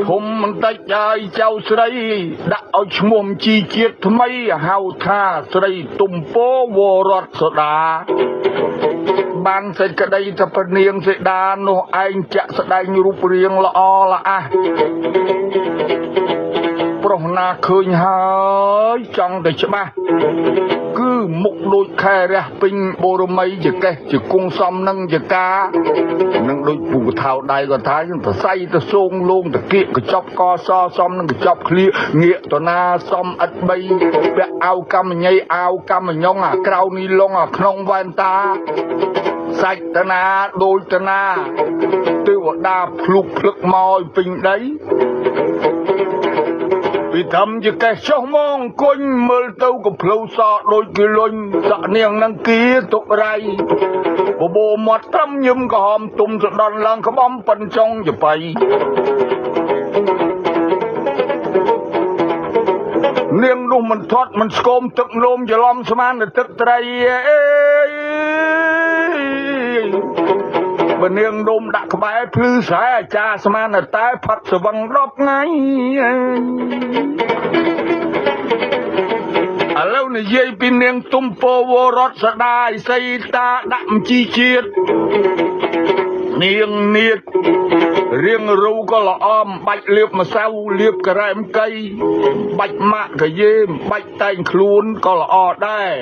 ភូមិបន្តិចហើយចៅស្រីដាក់ឲ្យឈ្មោះជីជាតិថ្មីហៅថាស្រីទំពោវរតសដាបានសេចក្តីទៅព្រះនាងសេដានោះឯងចាក់ស្ដែងរូបរាងល្អល្អះប្រុសណាឃើញហើយចង់តែច្បាស់គឺមុខដូចខែរះពេញបូរមីជាកេះជាគង់សំនឹងជាកានឹងដូចពូកថៅដៃក៏ថាទៅសៃទៅសងលងទៅគៀកកញ្ចប់កសសំនឹងកញ្ចប់ឃ្លៀងាកតណាសំឥតបីពាក់អាវកម្មញ័យអាវកម្មញងអាក្រៅនីឡុងអាក្នុងវ៉ែនតាសាច់តណាដូចតណាទេវតាភ្លុកភ្លឹកមកឲ្យពេញដីពីធំជាកេះចុះមកអង្គុញមើលទៅក៏ភ្លៅសដូចគេលុញសក់នាងនឹងគៀទុករៃបបោមាត់ត្រឹមញឹមក៏ហមទុំសដន់ឡើងក្បំប៉ិនចុងចបៃនាងនោះមិនធាត់មិនស្គមទឹកនោមច្រឡំស្មានទៅទឹកត្រីបើនាងនោមដាក់ក្បែរភ្លឺស្រែអាចារ្យស្មានតែផាត់ស្វឹង10ថ្ងៃឥឡូវនិយាយពីនាងទំពោវរតសដាឥសីតាដាក់មជីជាតិនាងនាគរៀងរូវក៏ល្អបាច់លាបម្សៅលាបការ៉េមកៃបាច់ម៉ាក់កាយេបាច់តែងខ្លួនក៏ល្អដែរ